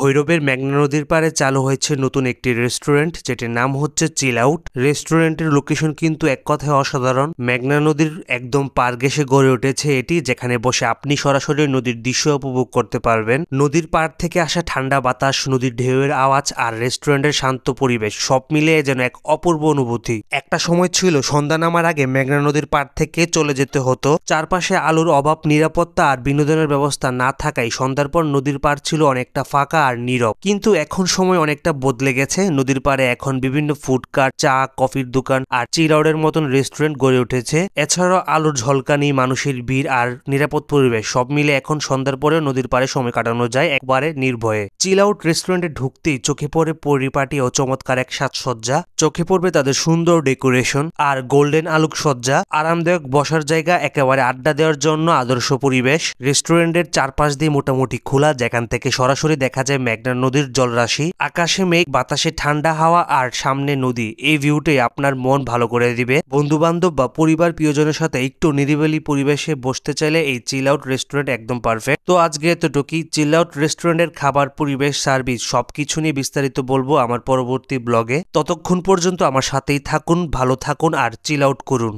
ভৈরবের মেঘনা নদীর পাড়ে চালু হয়েছে নতুন একটি রেস্টুরেন্ট, যেটির নাম হচ্ছে চিল আউট। রেস্টুরেন্টের লোকেশন কিন্তু এক কথায় অসাধারণ। মেঘনা নদীর একদম পার ঘেঁষে গড়ে উঠেছে এটি, যেখানে বসে আপনি সরাসরি নদীর দৃশ্য উপভোগ করতে পারবেন। নদীর পাড় থেকে আসা ঠান্ডা বাতাস, নদীর ঢেউয়ের আওয়াজ আর রেস্টুরেন্টের শান্ত পরিবেশ সব মিলিয়ে যেন এক অপূর্ব অনুভূতি। একটা সময় ছিল সন্ধ্যা নামার আগে মেঘনা নদীর পাড় থেকে চলে যেতে হতো। চারপাশে আলোর অভাব, নিরাপত্তা আর বিনোদনের ব্যবস্থা না থাকায় সন্ধ্যার পর নদীর পাড় ছিল অনেকটা ফাঁকা আর নীরব। কিন্তু এখন সময় অনেকটা বদলে গেছে। নদীর পাড়ে এখন বিভিন্ন ফুড কার্ট, চা, কফির দোকান আর চিল আউটের মতন রেস্টুরেন্ট গড়ে উঠেছে। এছাড়াও আলোর ঝলকানি, মানুষের ভিড় আর নিরাপদ পরিবেশ সব মিলে এখন সন্ধ্যার পরে নদীর পাড়ে সময় কাটানো যায় একবারে নির্ভয়ে। চিল আউট রেস্টুরেন্টে ঢুকতেই চোখে পড়ে পরিপাটি ও চমৎকার এক সাজসজ্জা। চোখে পড়বে তাদের সুন্দর ডেকোরেশন আর গোল্ডেন আলোকসজ্জা। আরামদায়ক বসার জায়গা, একেবারে আড্ডা দেওয়ার জন্য আদর্শ পরিবেশ। রেস্টুরেন্টের চারপাশ দিয়ে মোটামুটি খোলা, যেখান থেকে সরাসরি দেখা যায় মেঘনা নদীর জলরাশি। আকাশে মেঘ, বাতাসে ঠান্ডা হাওয়া আর সামনে নদী। এই ভিউটাই আপনার মন ভালো করে দিবে। বন্ধু বান্ধব বা পরিবার প্রিয়জনের সাথে একটু নিরিবিলি পরিবেশে বসতে চাইলে এই চিল আউট রেস্টুরেন্ট একদম পারফেক্ট। তো আজকে এতটুকুই। চিল আউট রেস্টুরেন্টের খাবার, পরিবেশ, সার্ভিস সবকিছু নিয়ে বিস্তারিত বলবো আমার পরবর্তী ব্লগে। ততক্ষণ পর্যন্ত আমার সাথেই থাকুন, ভালো থাকুন আর চিল আউট করুন।